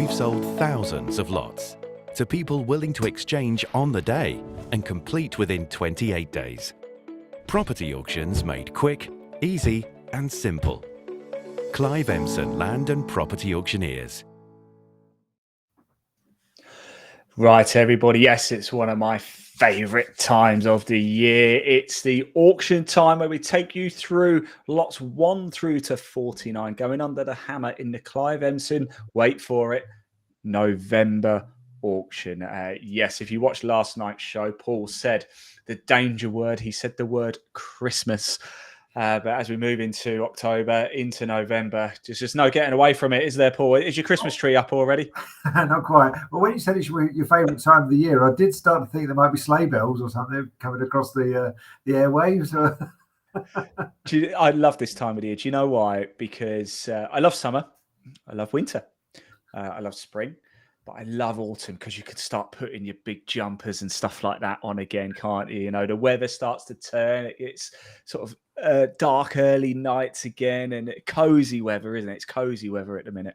we've sold thousands of lots to people willing to exchange on the day and complete within 28 days. Property auctions made quick, easy and simple. Clive Emson Land and Property Auctioneers. Right, everybody. Yes, it's one of my favourite times of the year. It's the auction time where we take you through lots 1 through to 49, going under the hammer in the Clive Emson, wait for it, November auction. Yes, if you watched last night's show, Paul said the danger word. He said the word Christmas. But as we move into October, into November, there's just no getting away from it, is there, Paul? Is your Christmas tree up already? Not quite. Well, when you said it's your favourite time of the year, I did start to think there might be sleigh bells or something coming across the airwaves. I love this time of the year. Do you know why? Because I love summer, I love winter, I love spring. But I love autumn because you could start putting your big jumpers and stuff like that on again, can't you? You know, the weather starts to turn. It's sort of dark early nights again and cozy weather, isn't it? It's cozy weather at the minute.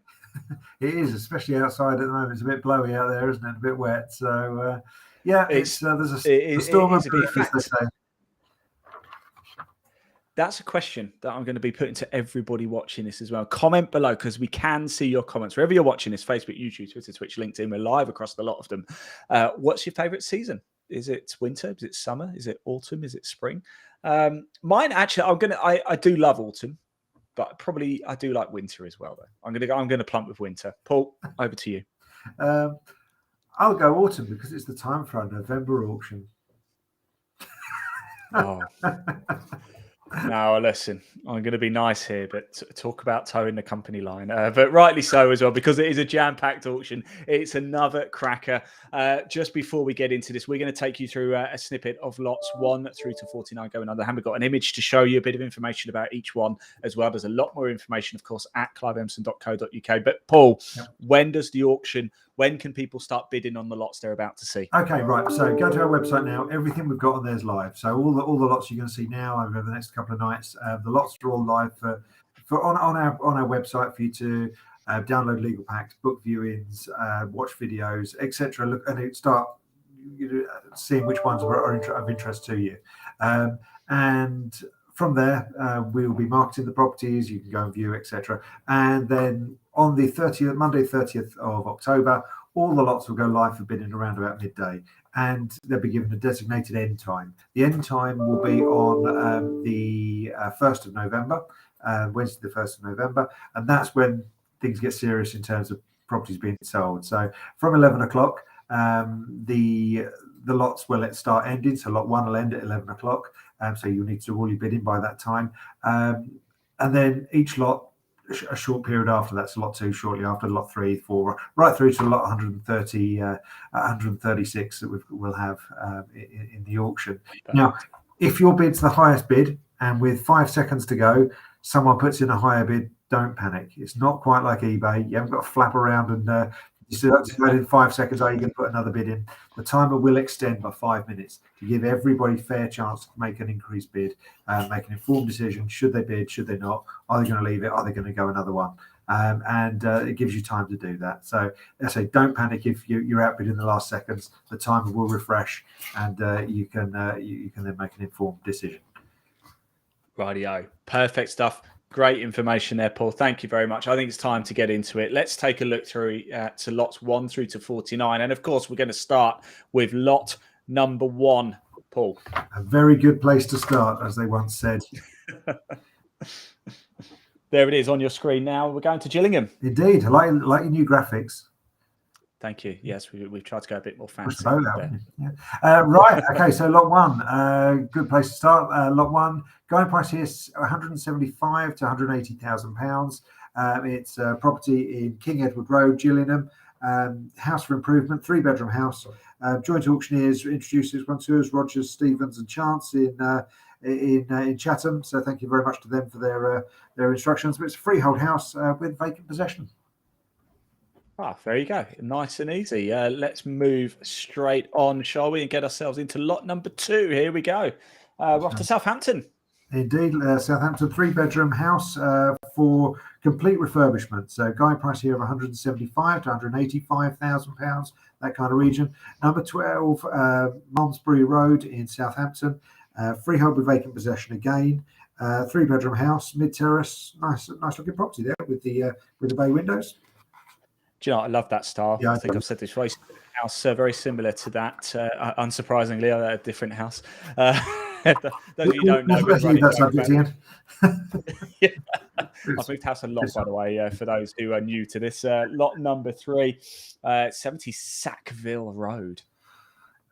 It is, especially outside at the moment. It's a bit blowy out there, isn't it? A bit wet. So, yeah, there's a storm of brewing, as they say. That's a question that I'm going to be putting to everybody watching this as well. Comment below because we can see your comments. Wherever you're watching this, Facebook, YouTube, Twitter, Twitch, LinkedIn, we're live across a lot of them. What's your favourite season? Is it winter? Is it summer? Is it autumn? Is it spring? Mine, actually, I do love autumn, but I do like winter as well, though. I'm going to plump with winter. Paul, over to you. I'll go autumn because it's the time for our November auction. Oh. No, listen, I'm going to be nice here, but talk about towing the company line. But rightly so as well, because it is a jam-packed auction. It's another cracker. Just before we get into this, we're going to take you through a snippet of lots 1 through to 49 going under. We've got an image to show you a bit of information about each one as well. There's a lot more information, of course, at cliveemson.co.uk. But Paul, When does the auction, when can people start bidding on the lots they're about to see? Okay, right. So go to our website now. Everything we've got on there is live. So all the lots you're going to see now over the next couple of nights, the lots are all live on our website for you to download legal packs, book viewings, watch videos, etc. Look and start seeing which ones are of interest to you, and from there we'll be marketing the properties. You can go and view, etc. And then on the Monday 30th of October, all the lots will go live for bidding around about midday, and they'll be given a designated end time. The end time will be on the 1st of November, Wednesday the 1st of November, and that's when things get serious in terms of properties being sold. So from 11 o'clock, the lots will start ending. So lot 1 will end at 11 o'clock, so you'll need to do all your bidding by that time. And then each lot, a short period after that, so lot 2 shortly after, lot 3, 4, right through to lot 136 that we'll have in the auction. Now, if your bid's the highest bid and with 5 seconds to go, someone puts in a higher bid, don't panic. It's not quite like eBay. You haven't got to flap around and decide in 5 seconds, are you going to put another bid in? The timer will extend by 5 minutes to give everybody fair chance to make an increased bid, make an informed decision. Should they bid? Should they not? Are they going to leave it? Are they going to go another one? And it gives you time to do that. So I say, don't panic if you're outbid in the last seconds. The timer will refresh, and you can then make an informed decision. Rightio, perfect stuff. Great information there, Paul. Thank you very much. I think it's time to get into it. Let's take a look through to lots 1 through to 49. And of course, we're going to start with lot number 1, Paul. A very good place to start, as they once said. There it is on your screen now. We're going to Gillingham. Indeed. I like your new graphics. Thank you. Yes, we've tried to go a bit more fancy. Right. Okay. So lot 1, good place to start. Lot 1, going price here is 175 to 180,000 pounds. It's a property in King Edward Road, Gillingham. House for improvement, 3-bedroom house. Joint auctioneers introduced this one to us, Rogers, Stevens, and Chance in Chatham. So thank you very much to them for their instructions. But it's a freehold house with vacant possession. There you go. Nice and easy. Let's move straight on, shall we, and get ourselves into lot number 2. Here we go. We're off to Southampton. Indeed, Southampton 3-bedroom house for complete refurbishment. So guide price here of 175 to 185,000 pounds, that kind of region. Number 12, Malmesbury Road in Southampton, freehold with vacant possession again. 3-bedroom house, mid terrace, nice looking property there with the bay windows. Do you know, I love that style. Yeah, I think I've said this twice. House very similar to that. Unsurprisingly, a different house. Those of you who don't know, Let's leave that subject, Ian. Yeah. I've moved house a lot, by the way, for those who are new to this. Lot number 3, 70 Sackville Road.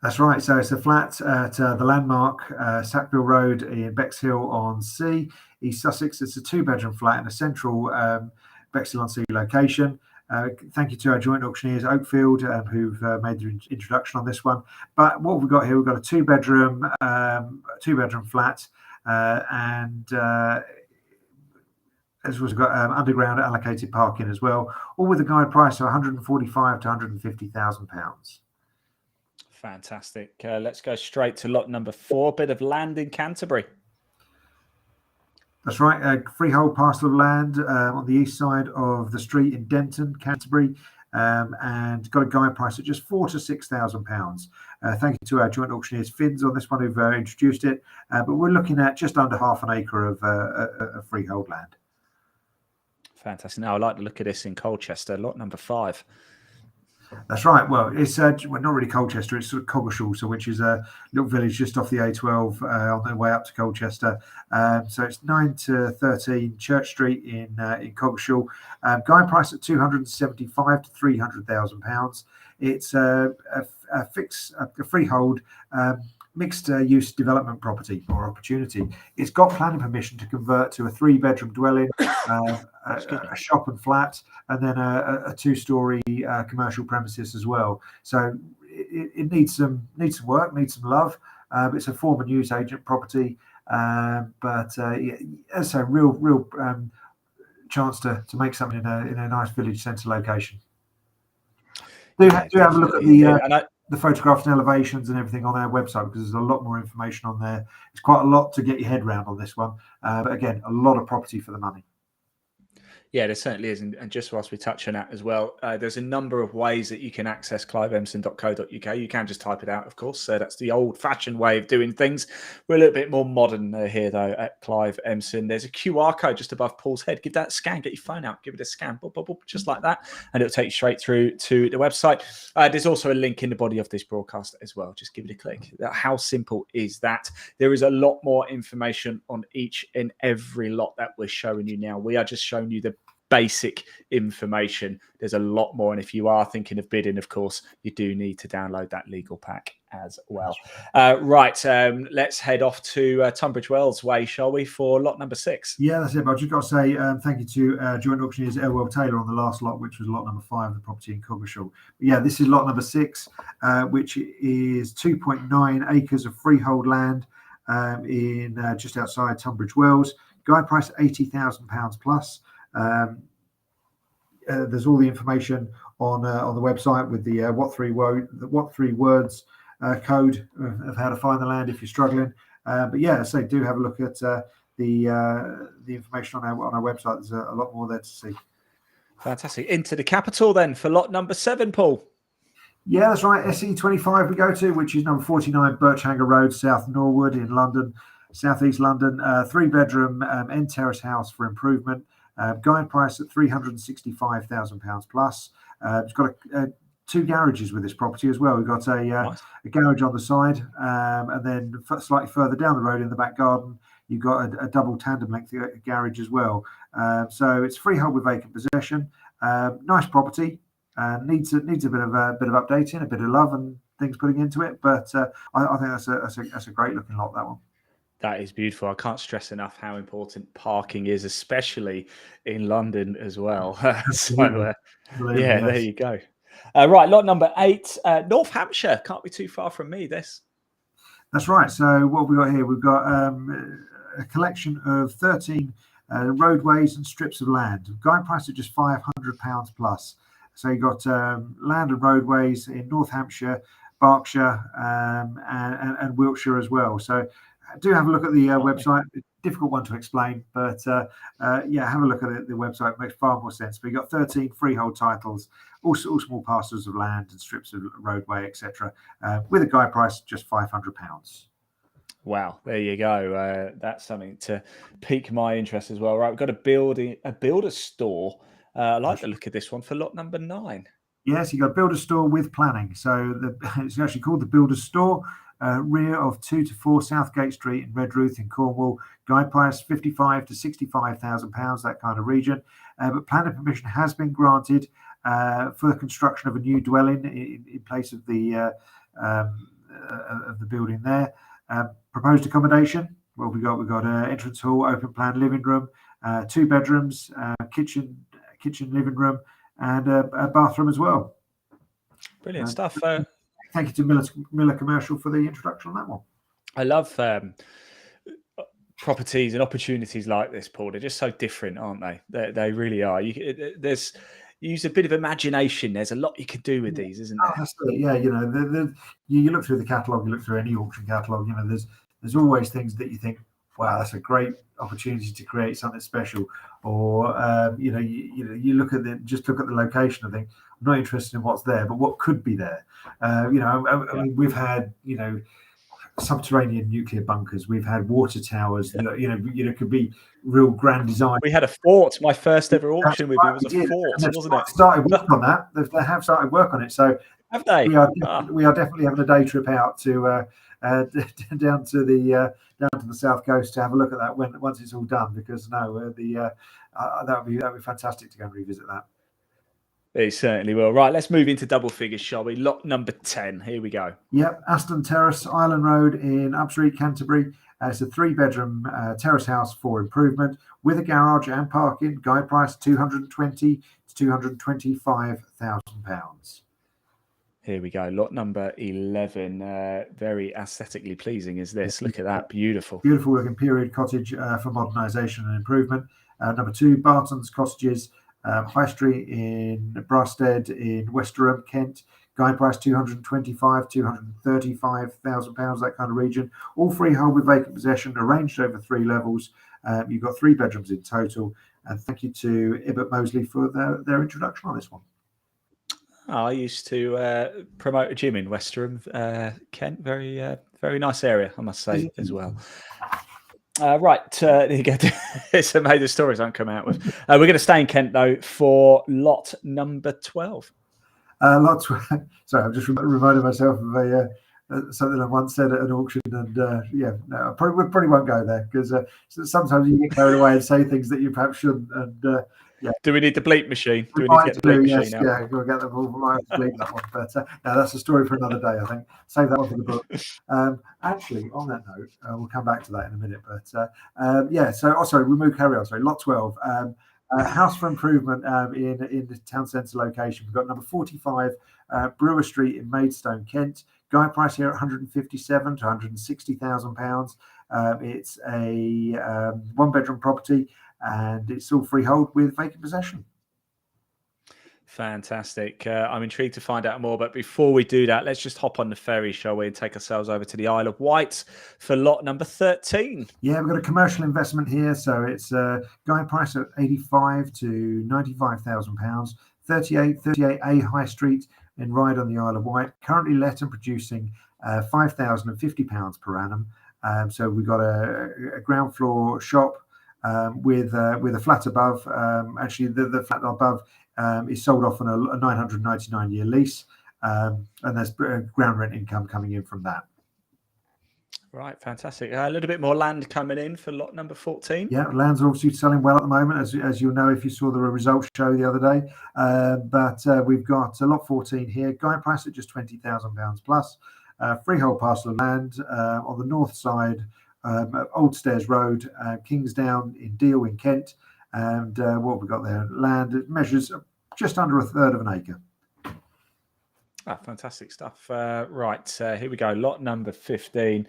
That's right. So it's a flat at the landmark Sackville Road in Bexhill-on-Sea, East Sussex. It's a 2-bedroom flat in a central Bexhill-on-Sea location. Thank you to our joint auctioneers, Oakfield, who've made the introduction on this one. But what we've got here, we've got a 2-bedroom flat, and as we've got underground allocated parking as well, all with a guide price of 145 to 150,000 pounds. Fantastic. Let's go straight to lot number 4, bit of land in Canterbury. That's right, a freehold parcel of land on the east side of the street in Denton, Canterbury, and got a guide price at just 4,000 to 6,000 pounds. Thank you to our joint auctioneers, Finns, on this one who've introduced it, but we're looking at just under half an acre of freehold land. Fantastic. Now I like to look at this in Colchester, lot number 5. That's right. Well, it's not really Colchester. It's sort of Coggeshall, so which is a little village just off the A12 on the way up to Colchester. So it's 9 to 13 Church Street in Coggeshall. Guide price at 275 to 300,000 pounds. It's a freehold mixed use development property or opportunity. It's got planning permission to convert to a 3-bedroom dwelling, a shop and flat, and then a 2-story commercial premises as well. So it needs some work, needs some love. It's a former newsagent property, but it's a real chance to make something in a nice village centre location. Do have a look at the photographs and elevations and everything on our website, because there's a lot more information on there. It's quite a lot to get your head around on this one, but again, a lot of property for the money. Yeah, there certainly is. And just whilst we touch on that as well, there's a number of ways that you can access cliveemson.co.uk. You can just type it out, of course. That's the old-fashioned way of doing things. We're a little bit more modern here, though, at Clive Emson. There's a QR code just above Paul's head. Give that a scan. Get your phone out. Give it a scan. Boop, boop, boop, just like that. And it'll take you straight through to the website. There's also a link in the body of this broadcast as well. Just give it a click. How simple is that? There is a lot more information on each and every lot that we're showing you now. We are just showing you the basic information. There's a lot more, and if you are thinking of bidding, of course, you do need to download that legal pack as well. Right, let's head off to Tunbridge Wells way, shall we, for lot number 6? Yeah, that's it. But I've just got to say thank you to joint auctioneers Elwell Taylor on the last lot, which was lot number 5, the property in Coggeshall. Yeah, this is lot number 6, which is 2.9 acres of freehold land in just outside Tunbridge Wells. Guide price £80,000 plus. There's all the information on the website with the what three words code of how to find the land if you're struggling. But yeah, so do have a look at the information on our website. There's a lot more there to see. Fantastic. Into the capital then for lot number 7, Paul. Yeah, that's right. SE25 we go to, which is number 49 Birchhanger Road, South Norwood in London, Southeast London. 3-bedroom end terrace house for improvement. Guide price at £365,000 plus. It's got 2 garages with this property as well. We've got a garage on the side, and then slightly further down the road in the back garden, you've got a double tandem length garage as well. So it's freehold with vacant possession. Nice property. Needs a bit of updating, a bit of love and things putting into it. But I think that's a great looking lot, that one. That is beautiful. I can't stress enough how important parking is, especially in London as well. So, yeah, there you go. Right, lot number 8, North Hampshire. Can't be too far from me, this. That's right. So what have we got here? We've got a collection of 13 roadways and strips of land. Guide price at just £500 plus. So you've got land and roadways in North Hampshire, Berkshire, and Wiltshire as well. So do have a look at the website. Difficult one to explain, but yeah, have a look at it. The website makes far more sense. But you've got 13 freehold titles, all small parcels of land and strips of roadway, etc., with a guide price just £500. Wow, there you go. That's something to pique my interest as well. Right, we've got a builder store. I like the look of this one for lot number 9. Yes, you've got a builder store with planning. So it's actually called the Builder Store, rear of 2 to 4 Southgate Street in Redruth in Cornwall. Guide price £55,000 to £65,000, that kind of region. But planning permission has been granted for the construction of a new dwelling in place of the building there. Proposed accommodation. Well, we've got an entrance hall, open plan living room, 2 bedrooms, kitchen, living room, and a bathroom as well. Brilliant stuff. Thank you to Miller Commercial for the introduction on that one. I love properties and opportunities like this, Paul. They're just so different, aren't they? They really are. You use a bit of imagination. There's a lot you could do with these, isn't there? Yeah, you know, you look through the catalogue, you look through any auction catalogue. You know, there's always things that you think, wow, that's a great opportunity to create something special. Or you know, you look at the location and think, I'm not interested in what's there, but what could be there. You know, I mean, we've had, you know, subterranean nuclear bunkers. We've had water towers. Yeah. That, you know, could be real grand design. We had a fort. My first ever auction with you was a fort, wasn't it? Started work on that. They have started work on it. So have they? We are definitely having a day trip out to down to the south coast to have a look at that once it's all done. Because that would be fantastic to go and revisit that. It certainly will. Right, let's move into double figures, shall we? Lot number 10. Here we go. Yep, Aston Terrace, Island Road in Upstreet, Canterbury. It's a 3-bedroom terrace house for improvement with a garage and parking. Guide price £220,000 to £225,000. Here we go. Lot number 11. Very aesthetically pleasing is this. Look at that. Beautiful. Beautiful looking period cottage for modernisation and improvement. Number 2, Barton's Cottages, High Street in Brasted in Westerham, Kent. Guide price £225,000 to £235,000, that kind of region. All freehold with vacant possession, arranged over 3 levels. You've got 3 bedrooms in total. And thank you to Ibbott Mosley for their introduction on this one. I used to promote a gym in Westerham, Kent. Very nice area, I must say, as well. Right, there you go. It's amazing stories I'm coming out with. We're going to stay in Kent, though, for lot number 12. Lot 12. Sorry, I'm just reminding myself of something I once said at an auction, and no, we probably won't go there, because sometimes you get carried away and say things that you perhaps shouldn't. And do we need the bleep machine? Do we need to get the bleep machine out? Yeah, we'll get them all. Right, bleep that one. But no, that's a story for another day, I think. Save that one for the book. Actually, on that note, we'll come back to that in a minute. But carry on. Sorry, lot 12. House for improvement in the town centre location. We've got number 45 Brewer Street in Maidstone, Kent. Guide price here at £157,000 to £160,000. It's a 1-bedroom property, and it's all freehold with vacant possession. Fantastic. I'm intrigued to find out more, but before we do that, let's just hop on the ferry, shall we, and take ourselves over to the Isle of Wight for lot number 13. Yeah, we've got a commercial investment here, so it's a guide price of £85,000 to £95,000, 38A High Street in Ryde on the Isle of Wight, currently let and producing £5,050 per annum. So we've got a ground floor shop with a flat above. Actually, the flat above is sold off on a 999-year lease, and there's ground rent income coming in from that. Right, fantastic. A little bit more land coming in for lot number 14. Yeah, land's obviously selling well at the moment, as you'll know if you saw the results show the other day. But we've got lot 14 here. Guide price at just £20,000 plus. Freehold parcel of land on the north side of Old Stairs Road, Kingsdown in Deal in Kent. And what have we got there? Land, it measures just under 1/3 of an acre. Fantastic stuff. Right, here we go. Lot number 15,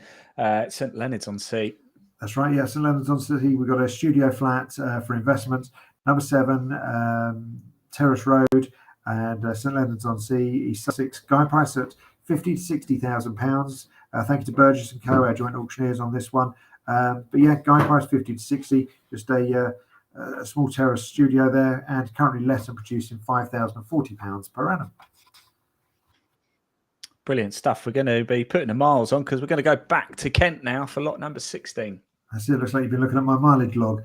St Leonards-on-Sea. That's right, yeah, St Leonards-on-Sea. We've got a studio flat for investment. Number 7, Terrace Road, and St Leonards-on-Sea, East Sussex. Guide price at £50,000 to £60,000. Thank you to Burgess and Co, our joint auctioneers on this one. But yeah, guide price 50 to 60, just a small terrace studio there, and currently let and producing £5,040 per annum. Brilliant stuff. We're going to be putting the miles on because we're going to go back to Kent now for lot number 16. That's it. Looks like you've been looking at my mileage log.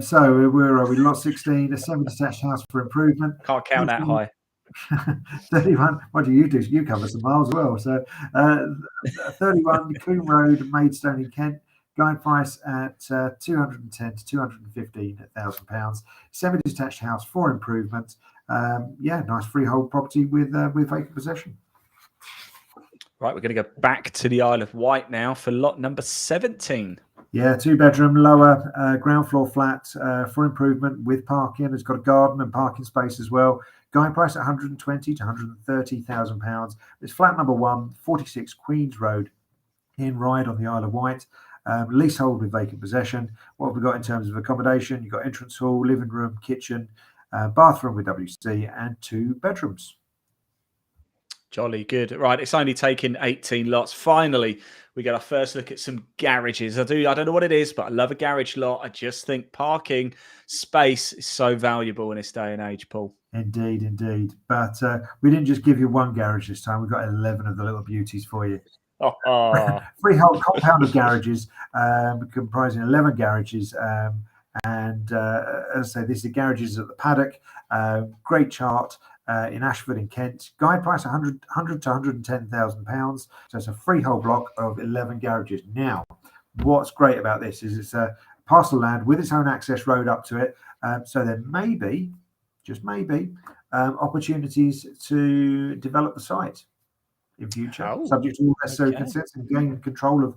So where are we? Lot 16, a semi-detached house for improvement. Can't count that high. 31. What do? You cover some miles as well. So 31 Coombe Road, Maidstone in Kent. Guide price at 210 to 215,000 pounds. Semi-detached house for improvement. Yeah, nice freehold property with vacant possession. Right, we're going to go back to the Isle of Wight now for lot number 17. Yeah, 2-bedroom, lower ground floor flat for improvement with parking. It's got a garden and parking space as well. Guide price at 120 to 130,000 pounds. It's flat number 1, 46 Queens Road in Ryde on the Isle of Wight. Leasehold with vacant possession. What have we got in terms of accommodation? You've got entrance hall, living room, kitchen, bathroom with WC, and 2 bedrooms. Jolly good. Right, it's only taken 18 lots. Finally, we get our first look at some garages. I don't know what it is, but I love a garage lot. I just think parking space is so valuable in this day and age, Paul. Indeed, indeed. But we didn't just give you 1 garage this time. We've got 11 of the little beauties for you. Freehold compound of garages, comprising 11 garages. And as I say, this is garages at the Paddock. Great chart. In Ashford in Kent. Guide price 100 to 110,000 pounds. So it's a freehold block of 11 garages. Now, what's great about this is it's a parcel of land with its own access road up to it. So there may be, just maybe, opportunities to develop the site in future, subject to all necessary consents and gain control of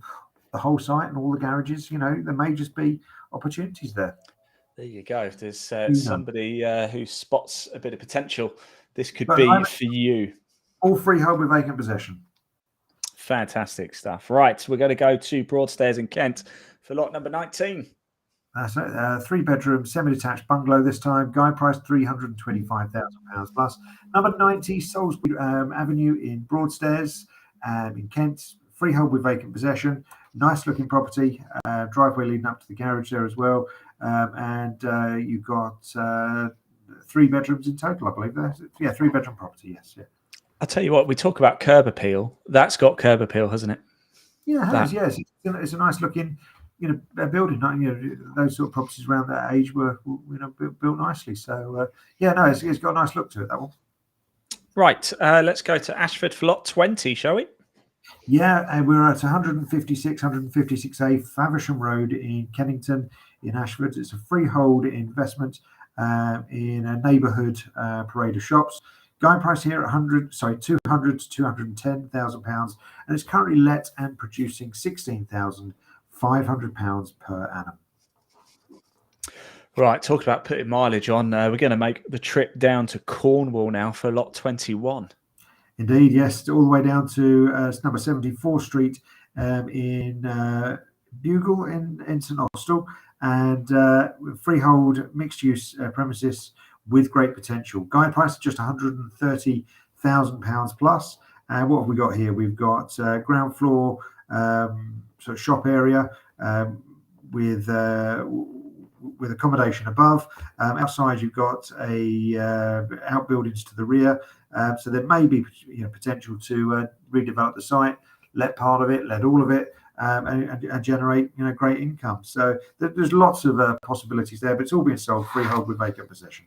the whole site and all the garages. You know, there may just be opportunities there. There you go. If there's somebody who spots a bit of potential, this could be for you. All freehold with vacant possession. Fantastic stuff. Right, we're going to go to Broadstairs in Kent for lot number 19. That's it. 3-bedroom, semi-detached bungalow this time. Guide price £325,000 plus. Number 90, Salisbury Avenue in Broadstairs in Kent. Freehold with vacant possession. Nice looking property. Driveway leading up to the garage there as well. And you've got 3 bedrooms in total, I believe. Yeah, 3-bedroom property, yes. Yeah. I'll tell you what, we talk about curb appeal. That's got curb appeal, hasn't it? Yeah, it has, yes. It's a nice looking, building. Those sort of properties around that age were, built nicely. So, it's got a nice look to it, that one. Right, let's go to Ashford for lot 20, shall we? Yeah, and we're at 156A Faversham Road in Kennington in Ashford. It's a freehold investment in a neighbourhood parade of shops. Guide price here at 200 to 210,000 pounds, and it's currently let and producing £16,500 per annum. Right, talking about putting mileage on, we're going to make the trip down to Cornwall now for lot 21. Indeed, yes, all the way down to number 74 Street in Bugle in St Austell, and freehold mixed-use premises with great potential. Guide price just £130,000 plus. And what have we got here? We've got ground floor sort of shop area with accommodation above. Outside, you've got outbuildings to the rear. So there may be potential to redevelop the site, let part of it, let all of it, and generate great income. So there's lots of possibilities there, but it's all being sold freehold with vacant possession.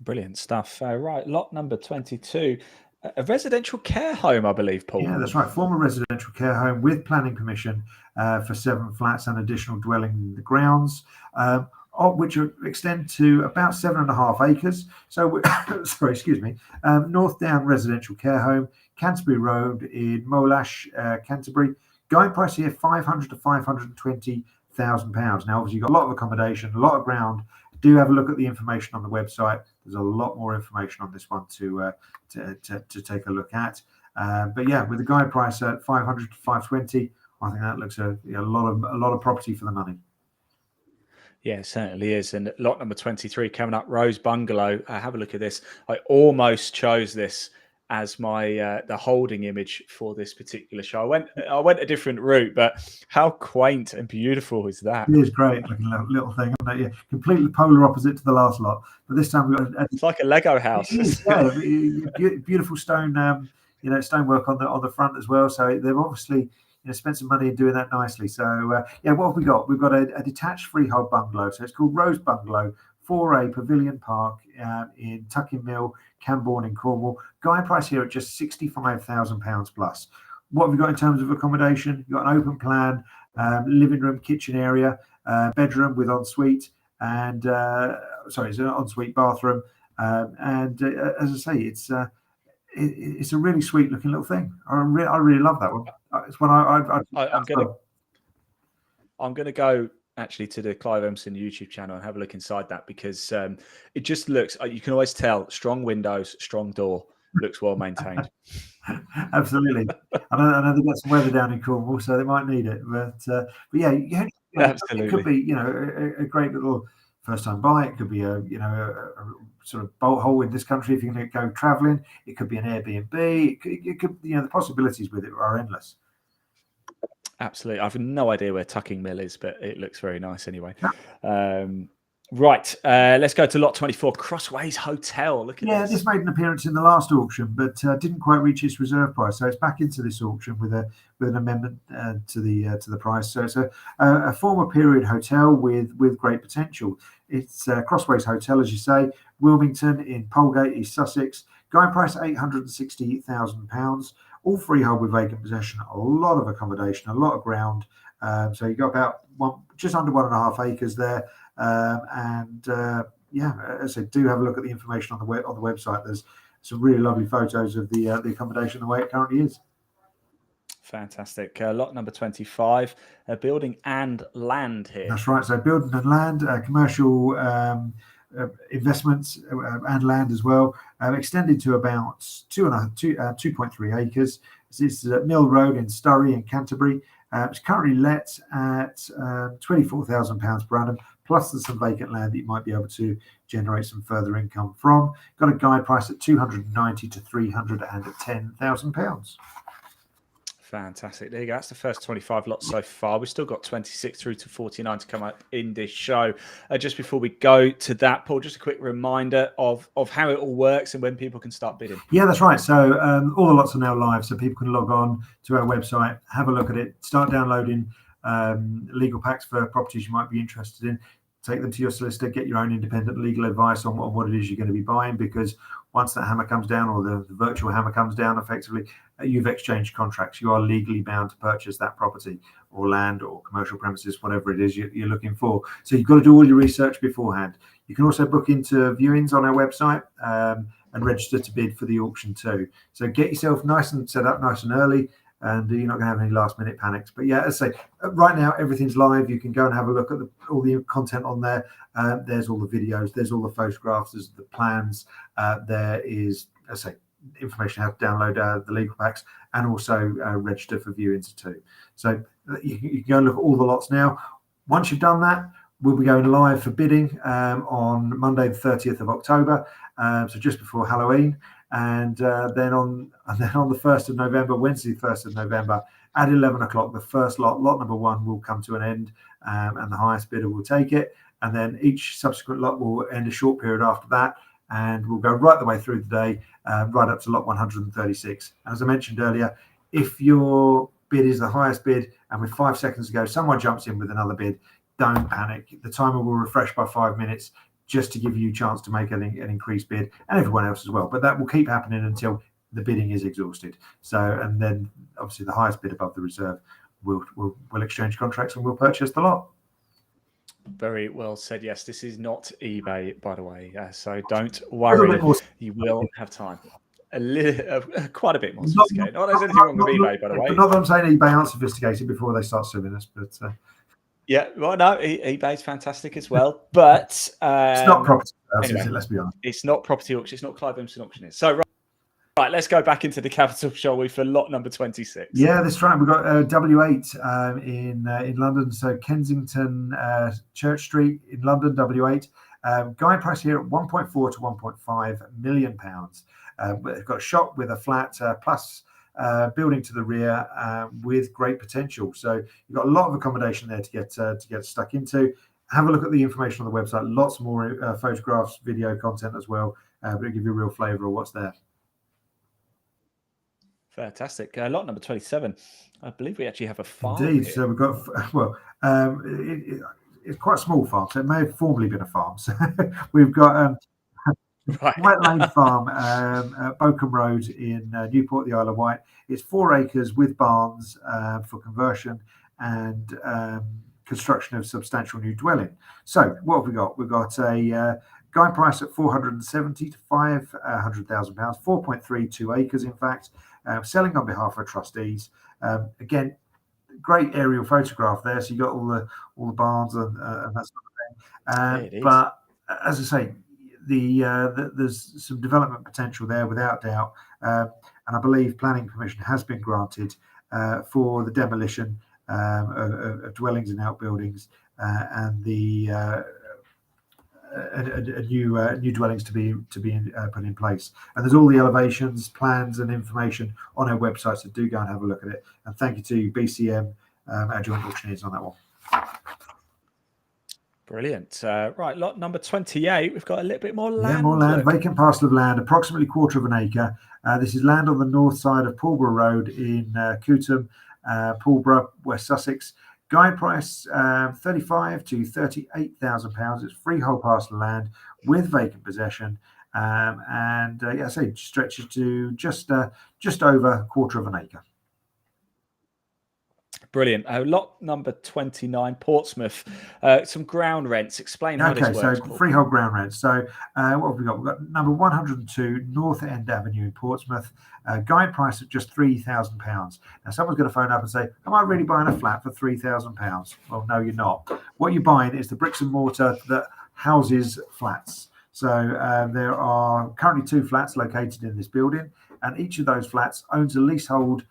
Brilliant stuff. Right, lot number 22, a residential care home, I believe, Paul. Yeah, that's right. Former residential care home with planning permission for 7 flats and additional dwelling in the grounds, which extend to about 7.5 acres. So, sorry, excuse me. North Down Residential Care Home, Canterbury Road in Molash, Canterbury. Guide price here £500,000 to £520,000. Now, obviously, you've got a lot of accommodation, a lot of ground. Do have a look at the information on the website. There's a lot more information on this one to take a look at. But yeah, with the guide price at £500,000 to £520,000, I think that looks a lot of property for the money. Yeah, it certainly is. And lot number 23 coming up, Rose Bungalow. Have a look at this. I almost chose this as my the holding image for this particular show. I went a different route, but how quaint and beautiful is that? It is great looking little thing, isn't it? Yeah, completely polar opposite to the last lot. But this time we've got it's like a Lego house. It is, yeah, beautiful stone, stonework on the front as well. So they've obviously spent some money in doing that nicely. So yeah, what have we got? We've got a detached freehold bungalow. So it's called Rose Bungalow, 4A Pavilion Park in Tucking Mill, Camborne in Cornwall. Guide price here at just £65,000 plus. What have we got in terms of accommodation? You've got an open plan, living room, kitchen area, bedroom with ensuite, and it's an ensuite bathroom. And as I say, it's a really sweet looking little thing. I really love that one. It's one I'm gonna go actually to the Clive Emson YouTube channel and have a look inside that, because it just looks, you can always tell, strong windows, strong door, looks well maintained. Absolutely. I know they've got some weather down in Cornwall, so they might need it. But yeah, Absolutely. it could be a great little first time buy. It could be a sort of bolt hole in this country if you're going to go traveling. It could be an Airbnb. It could the possibilities with it are endless. Absolutely. I have no idea where Tucking Mill is, but it looks very nice anyway. Right. Let's go to lot 24, Crossways Hotel. Look at this. Yeah, this made an appearance in the last auction, but didn't quite reach its reserve price. So it's back into this auction with an amendment to the price. So it's a former period hotel with great potential. It's Crossways Hotel, as you say, Wilmington in Polegate, East Sussex. Guide price £860,000. All freehold with vacant possession. A lot of accommodation, a lot of ground. So you've got about just under 1.5 acres there. Yeah, as I said, do have a look at the information on the website. There's some really lovely photos of the accommodation the way it currently is. Fantastic. Lot number 25, building and land here. That's right. So building and land, commercial investments and land as well, extended to about 2.3 acres. This is Mill Road in Surrey in Canterbury. It's currently let at £24,000 per annum, plus there's some vacant land that you might be able to generate some further income from. Got a guide price at £290,000 to £310,000. Fantastic. There you go. That's the first 25 lots so far. We've still got 26 through to 49 to come up in this show. Just before we go to that, Paul, just a quick reminder of how it all works and when people can start bidding. Yeah, that's right. So all the lots are now live, so people can log on to our website, have a look at it, start downloading legal packs for properties you might be interested in. Take them to your solicitor, get your own independent legal advice on what it is you're going to be buying, because once that hammer comes down, or the virtual hammer comes down, effectively, you've exchanged contracts. You are legally bound to purchase that property or land or commercial premises, whatever it is you're looking for. So you've got to do all your research beforehand. You can also book into viewings on our website and register to bid for the auction too. So get yourself nice and set up nice and early, and you're not going to have any last minute panics. But yeah, as I say, right now everything's live. You can go and have a look at all the content on there. There's all the videos, there's all the photographs, there's the plans. There is, as I say, information how to download the legal packs, and also register for viewings too. So you can go and look at all the lots now. Once you've done that, we'll be going live for bidding on Monday the 30th of October, so just before Halloween. And then on the 1st of November, Wednesday, 1st of November, at 11 o'clock, the first lot number 1, will come to an end, and the highest bidder will take it. And then each subsequent lot will end a short period after that, and we'll go right the way through the day, right up to lot 136. And as I mentioned earlier, if your bid is the highest bid, and with 5 seconds to go, someone jumps in with another bid, don't panic. The timer will refresh by 5 minutes, just to give you a chance to make an increased bid, and everyone else as well. But that will keep happening until the bidding is exhausted. So, and then obviously the highest bid above the reserve will exchange contracts and we'll purchase the lot. Very well said. Yes, this is not eBay, by the way. So don't worry. You will have time. Quite a bit more sophisticated. Not there's anything wrong with eBay, by the way. Not that I'm saying eBay aren't sophisticated before they start suing us, but yeah, well, no, eBay's fantastic as well, but it's not property sales, anyway, is it? Let's be honest. It's not property auction. It's not Clive Emson Auction. So right, let's go back into the capital, shall we, for lot number 26? Yeah, that's right. We've got W8 in London, so Kensington Church Street in London, W8. Guide price here at £1.4 to £1.5 million. But they've got a shop with a flat plus building to the rear with great potential. So you've got a lot of accommodation there to get stuck into. Have a look at the information on the website. Lots more photographs, video content as well. But it'll give you a real flavour of what's there. Fantastic. Lot number 27. I believe we actually have a farm. Indeed. Here. So we've got, it's quite a small farm, so it may have formerly been a farm. So we've got White Lane Farm at Bokum Road in Newport, the Isle of Wight. It's 4 acres with barns for conversion and construction of substantial new dwelling. So what have we got? We've got a guide price at 470 to 500,000 pounds, 4.32 acres, in fact, selling on behalf of trustees. Again, great aerial photograph there. So you got all the barns and that sort of thing. But as I say, there's some development potential there without doubt, and I believe planning permission has been granted for the demolition of dwellings and outbuildings and the new dwellings to be put in place. And there's all the elevations, plans, and information on our website. So do go and have a look at it. And thank you to BCM, our joint auctioneers, on that one. Brilliant. Right, lot number 28. We've got a little bit more land. Yeah, more land. Vacant parcel of land, approximately 1/4 of an acre. This is land on the north side of Pulborough Road in Cootham, Pulborough, West Sussex. Guide price 35 to 38,000 pounds. It's freehold parcel of land with vacant possession, and I say stretches to just over 1/4 of an acre. Brilliant. Lot number 29, Portsmouth. Some ground rents. Explain how this works. Okay, so freehold ground rents. So what have we got? We've got number 102 North End Avenue in Portsmouth. Guide price of just £3,000. Now, someone's going to phone up and say, am I really buying a flat for £3,000? Well, no, you're not. What you're buying is the bricks and mortar that houses flats. So there are currently 2 flats located in this building, and each of those flats owns a leasehold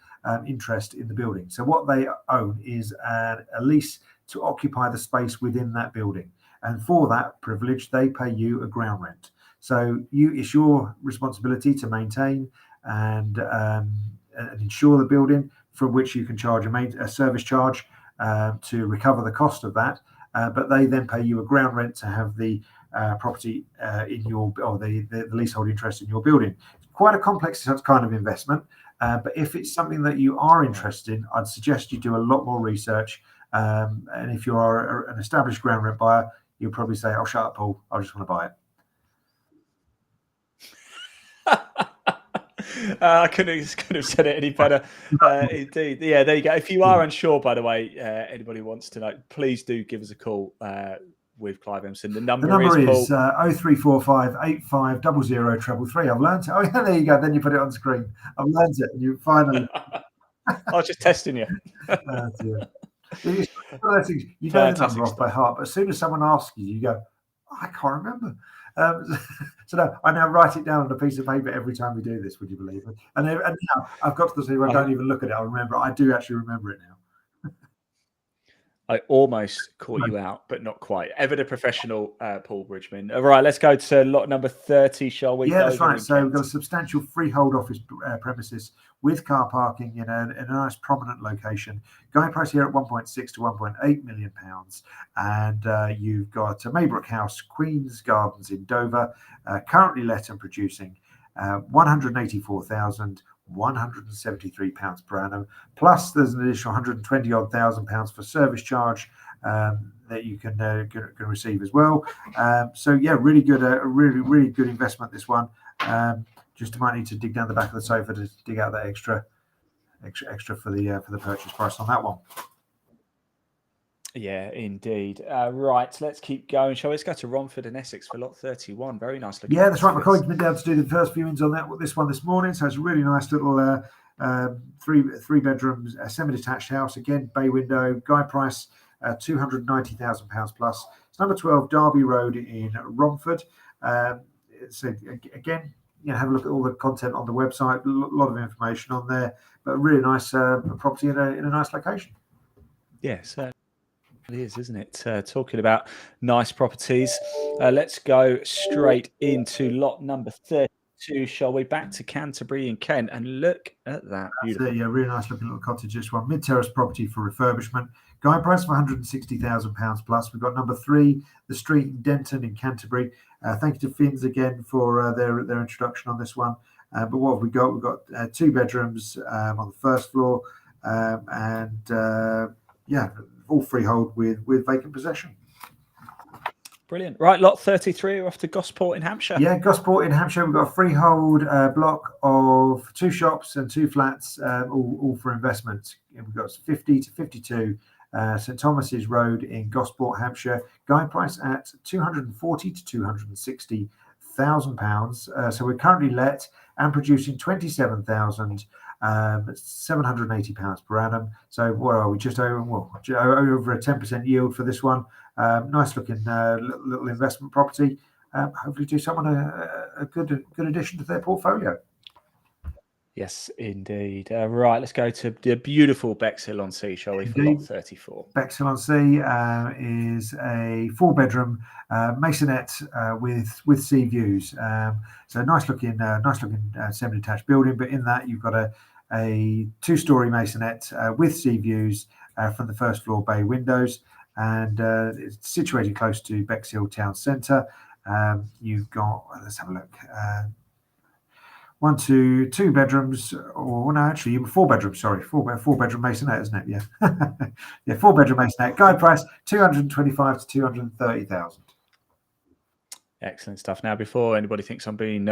interest in the building. So what they own is a lease to occupy the space within that building, and for that privilege they pay you a ground rent. So it's your responsibility to maintain and insure the building, from which you can charge a service charge to recover the cost of that, but they then pay you a ground rent to have the property in your, or the leasehold interest in your building. It's quite a complex kind of investment. But if it's something that you are interested in, I'd suggest you do a lot more research. And if you are an established ground rent buyer, you'll probably say, "Oh, shut up, Paul. I just want to buy it." I couldn't have said it any better. Indeed. Yeah, there you go. If you are unsure, by the way, anybody wants to know, please do give us a call with Clive Emson. The number is 0345 85 00 333. I've learned it. Oh, yeah, there you go. Then you put it on screen. I've learned it. And you finally. I was just testing you. You know the number off by heart, but as soon as someone asks you, you go, I can't remember. So no, I now write it down on a piece of paper every time we do this. Would you believe it? And now I've got to the stage where I don't even look at it. I remember. I do actually remember it now. I almost caught you out, but not quite. Ever the professional, Paul Bridgeman. All right, let's go to lot number 30, shall we? Yeah, that's right. So we've got a substantial freehold office premises with car parking in a nice prominent location. Guide price here at 1.6 to 1.8 million pounds. And you've got a Maybrook House, Queen's Gardens in Dover, currently let and producing £184,173 per annum. Plus, there's an additional 120 odd thousand pounds for service charge that you can receive as well. So yeah, really good, really good investment. This one. Just might need to dig down the back of the sofa to dig out that extra for the purchase price on that one. Yeah, indeed. Right, let's keep going. Shall we? Let's go to Romford in Essex for lot 31. Very nice looking. Yeah, that's right. My colleague's been down to do the first viewings on this one this morning. So it's a really nice little three bedrooms, semi-detached house. Again, bay window. Guide price £290,000 plus. It's number 12 Derby Road in Romford. So again, have a look at all the content on the website. A lot of information on there, but a really nice property in a nice location. Yes. It is, isn't it? Talking about nice properties, let's go straight into lot number 32. to, shall we, back to Canterbury and Kent, and look at that. Beautiful. Yeah, really nice looking little cottage. This one, mid-terrace property for refurbishment. Guide price of £160,000 plus. We've got number 3, The Street in Denton in Canterbury. Thank you to Finns again for their introduction on this one. But what have we got? We've got 2 bedrooms on the first floor, yeah, all freehold with vacant possession. Brilliant. Right, lot 33, we're off to Gosport in Hampshire. Yeah, Gosport in Hampshire. We've got a freehold block of 2 shops and 2 flats, all for investment. We've got 50 to 52 St Thomas's Road in Gosport, Hampshire. Guide price at £240,000 to £260,000. So we're currently let and producing £27,780 per annum. So what are we? Just over a 10% yield for this one. Nice looking little investment property. Hopefully do someone a good addition to their portfolio. Yes, indeed. Right, let's go to the beautiful Bexhill-on-Sea, shall we, for lot 34. Bexhill-on-Sea is a 4-bedroom masonette with sea views. So nice looking semi-detached building. But in that you've got a 2-story masonette with sea views from the first floor bay windows, and it's situated close to Bexhill town centre. You've got, let's have a look. 2 bedrooms, or no, actually 4 bedrooms. Sorry, 4-bedroom masonette, isn't it? Yeah, yeah, 4-bedroom masonette. Guide price £225,000 to £230,000. Excellent stuff. Now, before anybody thinks I'm being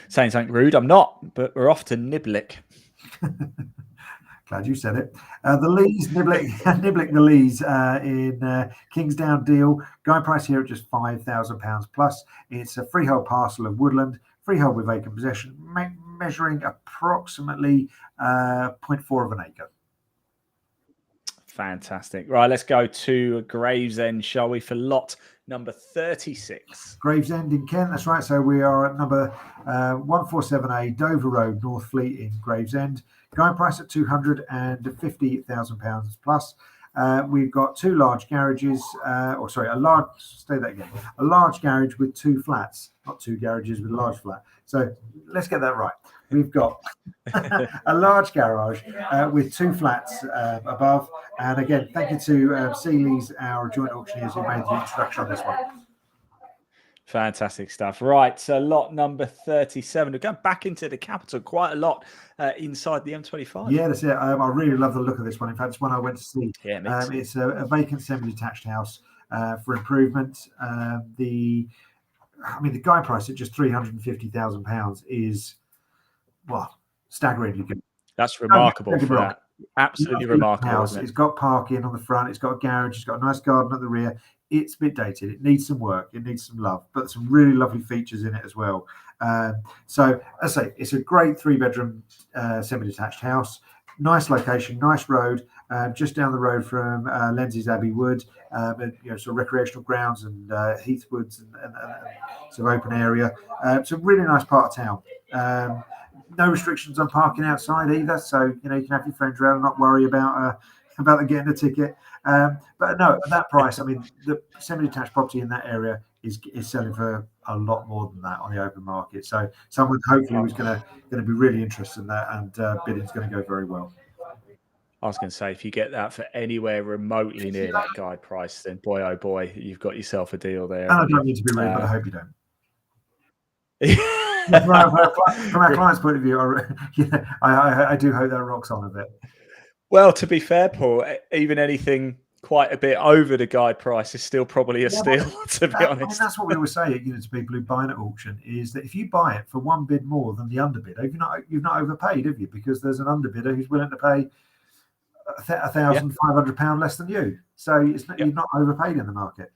saying something rude, I'm not. But we're off to Niblick. Glad you said it. The Lees, Niblick the Lees in Kingsdown deal. Guide price here at just £5,000 plus. It's a freehold parcel of woodland. Freehold with vacant possession, measuring approximately 0.4 of an acre. Fantastic. Right, let's go to Gravesend, shall we, for lot number 36. Gravesend in Kent, that's right. So we are at number 147A Dover Road, Northfleet in Gravesend. Guide price at £250,000 plus. We've got 2 large garages, a large garage with 2 flats, not 2 garages with a large flat. So let's get that right. We've got a large garage with 2 flats above. And again, thank you to Seeley's, our joint auctioneers, who made the introduction on this one. Fantastic stuff. Right, so lot number 37. We're going back into the capital quite a lot inside the M25. Yeah, that's it. I really love the look of this one. In fact, it's one I went to see. Yeah, it's a vacant semi-detached house for improvement. The guide price at just £350,000 is, well, staggeringly good. That's remarkable for that. Absolutely remarkable. House. It's got parking on the front. It's got a garage. It's got a nice garden at the rear. It's a bit dated. It needs some work. It needs some love, but some really lovely features in it as well. So, as I say, it's a great 3-bedroom semi-detached house. Nice location, nice road, just down the road from Lenzies Abbey Wood, sort of recreational grounds and Heathwoods and sort of open area. It's a really nice part of town. No restrictions on parking outside either, so you can have your friends around and not worry about them getting a ticket. But no, at that price, the semi-detached property in that area is selling for a lot more than that on the open market. So someone hopefully was going to be really interested in that, and bidding's going to go very well. I was going to say, if you get that for anywhere remotely near that guide price, then boy, oh boy, you've got yourself a deal there. And I don't mean to be rude, but I hope you don't. From our client's point of view, I do hope that rocks on a bit. Well, to be fair, Paul, even anything quite a bit over the guide price is still probably a steal, to be honest. That's what we always say, to people who buy it at auction, is that if you buy it for one bid more than the underbidder, you've not overpaid, have you? Because there's an underbidder who's willing to pay £1,500 less than you. So you've not overpaid in the market.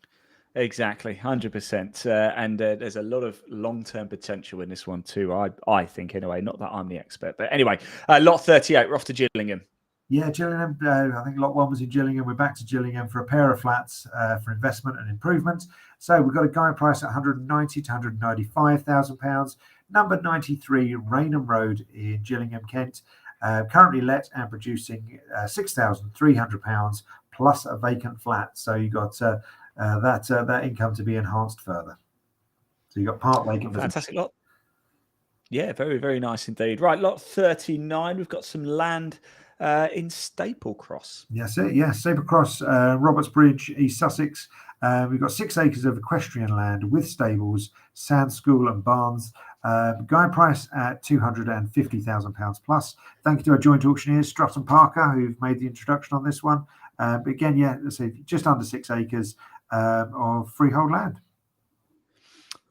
Exactly, 100%. And there's a lot of long-term potential in this one too, I think, anyway. Not that I'm the expert. But anyway, lot 38, we're off to Gillingham. Yeah, Gillingham. I think lot 1 was in Gillingham. We're back to Gillingham for a pair of flats for investment and improvement. So we've got a guide price at £190,000 to £195,000. Number 93, Rainham Road in Gillingham, Kent. Currently let and producing £6,300 plus a vacant flat. So you got that income to be enhanced further. So you got part vacant. Fantastic lot. Yeah, very, very nice indeed. Right, lot 39. We've got some land in Staplecross. Yes, it. Yes, Staplecross, Roberts Bridge, East Sussex. We've got 6 acres of equestrian land with stables, sand school, and barns. Guide price at £250,000 plus. Thank you to our joint auctioneers, Strutt and Parker, who've made the introduction on this one. But again, yeah, let's say just under 6 acres of freehold land.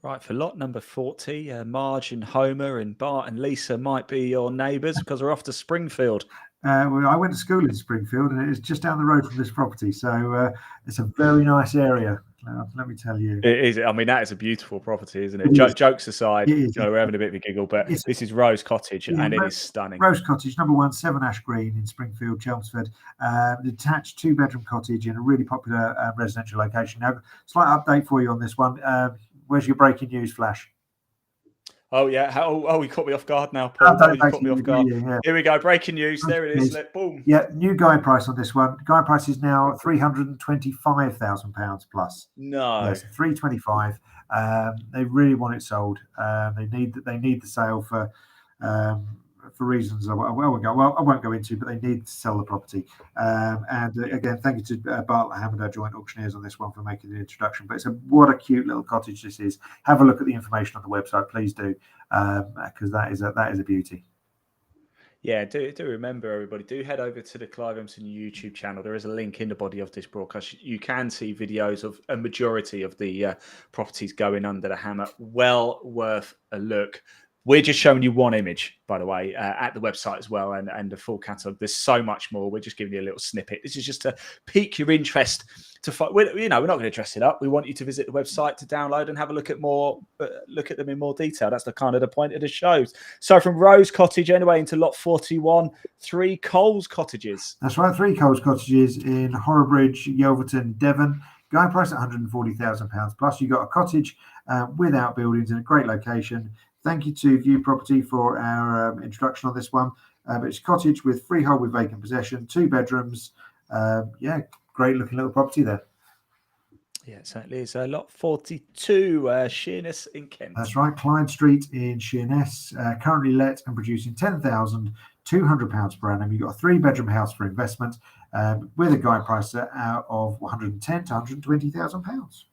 Right, for lot number 40, Marge and Homer and Bart and Lisa might be your neighbours because we're off to Springfield. Well, I went to school in Springfield, and it's just down the road from this property. So it's a very nice area, let me tell you. It is. I mean, that is a beautiful property, isn't it? It is. Jokes aside, It is. we're having a bit of a giggle, but this is Rose Cottage, and it is stunning. Rose Cottage, number 1, 7 Ash Green in Springfield, Chelmsford. Detached 2-bedroom cottage in a really popular residential location. Now, slight update for you on this one. Where's your breaking news flash? Oh, yeah. Oh, you caught me off guard now, Paul. You caught me off guard. Yeah. Here we go. Breaking news. There it is. Boom. Yeah, new guide price on this one. Guide price is now £325,000 plus. No. Yes, 325. They really want it sold. They need the sale for reasons I won't go into, but they need to sell the property. And again, thank you to Bartlett Hammond, our joint auctioneers, on this one for making the introduction. But what a cute little cottage this is. Have a look at the information on the website, please do, because that is a beauty. Yeah, do remember, everybody, do head over to the Clive Emson YouTube channel. There is a link in the body of this broadcast. You can see videos of a majority of the properties going under the hammer. Well worth a look. We're just showing you one image, by the way, at the website as well, and the full catalogue. There's so much more. We're just giving you a little snippet. This is just to pique your interest. We're not going to dress it up. We want you to visit the website to download and have a look at them in more detail. That's the point of the shows. So from Rose Cottage anyway into lot 41, 3 Coles cottages. That's right, 3 Coles cottages in Horrobridge, Yelverton, Devon. Guide price at £140,000 plus. You got a cottage with outbuildings in a great location. Thank you to View Property for our introduction on this one. But it's a cottage with freehold with vacant possession, 2 bedrooms. Great looking little property there. Yeah, it certainly is. Lot 42, Sheerness in Kent. That's right, Clyde Street in Sheerness, currently let and producing £10,200 per annum. You've got a 3-bedroom house for investment with a guide price out of £110,000 to £120,000.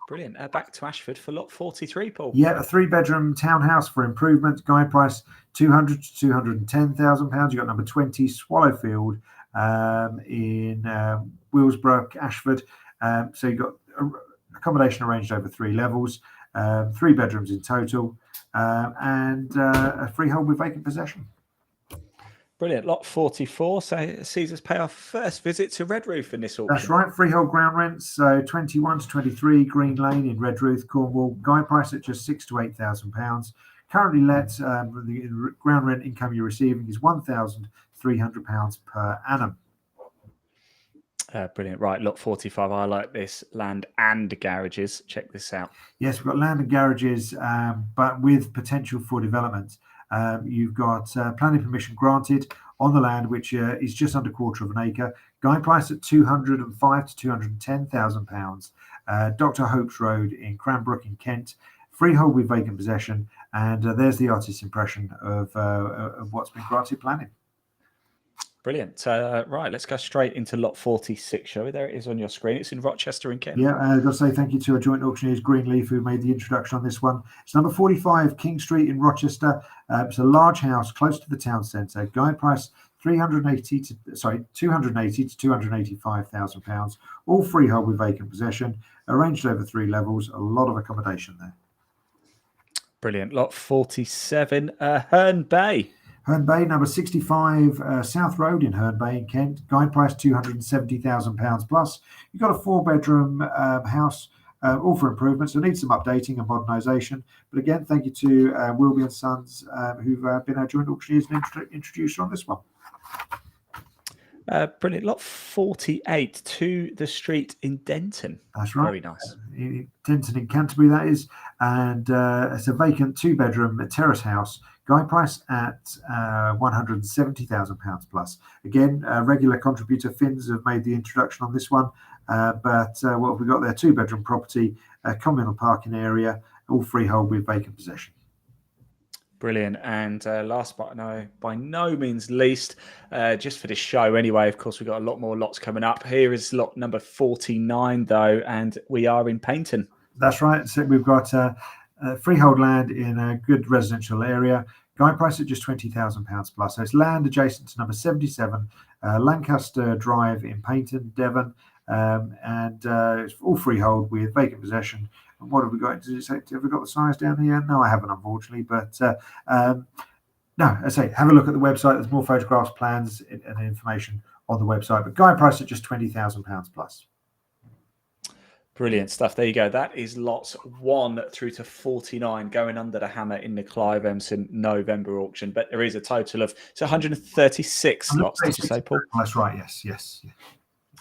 Brilliant. Back to Ashford for lot 43, Paul. Yeah, a 3-bedroom townhouse for improvement. Guide price £200,000 to £210,000. You've got number 20 Swallowfield in Willsbrook, Ashford. So you've got accommodation arranged over 3 levels, 3 bedrooms in total, and a freehold with vacant possession. Brilliant. Lot 44 sees us pay our first visit to Redruth in this auction. That's right. Freehold ground rents, so 21 to 23 Green Lane in Redruth, Cornwall. Guide price at just £6,000 to £8,000. Currently let, the ground rent income you're receiving is £1,300 per annum. Brilliant. Right, lot 45. I like this. Land and garages. Check this out. Yes, we've got land and garages, but with potential for development. You've got planning permission granted on the land, which is just under £1/4 acre. Guide price at £205,000 to £210,000. Dr. Hope's Road in Cranbrook in Kent. Freehold with vacant possession. And there's the artist's impression of what's been granted planning. Brilliant. Right, let's go straight into lot 46, shall we? There it is on your screen. It's in Rochester in Kent. Yeah, I've got to say thank you to our joint auctioneers, Greenleaf, who made the introduction on this one. It's number 45 King Street in Rochester. It's a large house close to the town centre. Guide price £280,000 to £285,000. All freehold with vacant possession. Arranged over 3 levels. A lot of accommodation there. Brilliant. Lot 47, Herne Bay. Herne Bay, number 65 South Road in Herne Bay in Kent. Guide price £270,000 plus. You've got a 4-bedroom house, all for improvements. So needs some updating and modernisation. But again, thank you to Wilby and Sons, who've been our joint auctioneers and introduced on this one. Brilliant. Lot 48, To the Street in Denton. That's right. Very nice. Denton in Canterbury, that is. And it's a vacant 2-bedroom terrace house. Guide price at £170,000 plus. Again, regular contributor Finns have made the introduction on this one. But what have we got there? 2-bedroom property, communal parking area, all freehold with vacant possession. Brilliant. And last but by no means least, just for this show anyway, of course, we've got a lot more lots coming up. Here is lot number 49, though, and we are in Paignton. That's right. So we've got freehold land in a good residential area. Guide price at just £20,000 plus. So it's land adjacent to number 77, Lancaster Drive in Paignton, Devon. And it's all freehold with vacant possession. And what have we got? Did it say, have we got the size down here? No, I haven't, unfortunately. But no, I say have a look at the website. There's more photographs, plans, and information on the website. But guide price at just £20,000 plus. Brilliant stuff. There you go. That is lots 1 through to 49 going under the hammer in the Clive Emson November auction. But there is a total of 136 lots, did you say, Paul? That's right. Yes.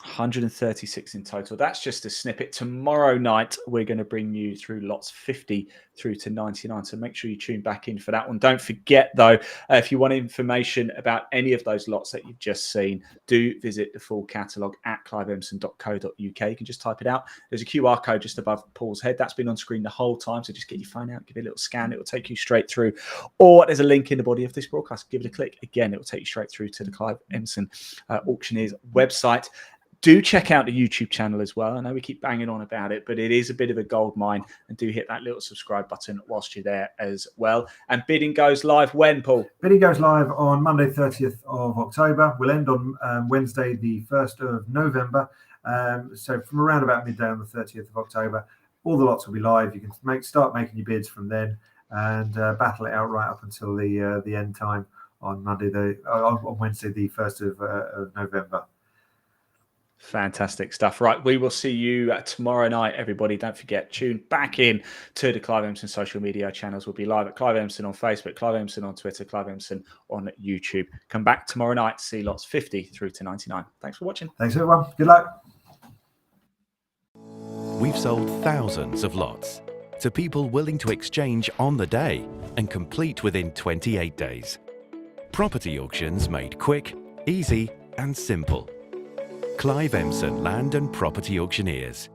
136 in total. That's just a snippet. Tomorrow night, we're going to bring you through lots 50 through to 99. So make sure you tune back in for that one. Don't forget, though, if you want information about any of those lots that you've just seen, do visit the full catalogue at cliveemson.co.uk. You can just type it out. There's a QR code just above Paul's head. That's been on screen the whole time. So just get your phone out, give it a little scan. It will take you straight through. Or there's a link in the body of this broadcast. Give it a click. Again, it will take you straight through to the Clive Emson Auctioneer's website. Do check out the YouTube channel as well. I know we keep banging on about it, but it is a bit of a gold mine. And do hit that little subscribe button whilst you're there as well. And bidding goes live when, Paul? Bidding goes live on Monday, 30th of October. We'll end on Wednesday, the 1st of November. So from around about midday on the 30th of October, all the lots will be live. You can start making your bids from then and battle it out right up until the end time on on Wednesday, the 1st of November. Fantastic stuff. Right, we will see you tomorrow night, everybody. Don't forget, tune back in to the Clive Emson social media channels. We'll be live at Clive Emson on Facebook, Clive Emson on Twitter, Clive Emson on YouTube. Come back tomorrow night to see lots 50 through to 99. Thanks for watching. Thanks, everyone. Good luck. We've sold thousands of lots to people willing to exchange on the day and complete within 28 days. Property auctions made quick, easy, and simple. Clive Emson Land and Property Auctioneers.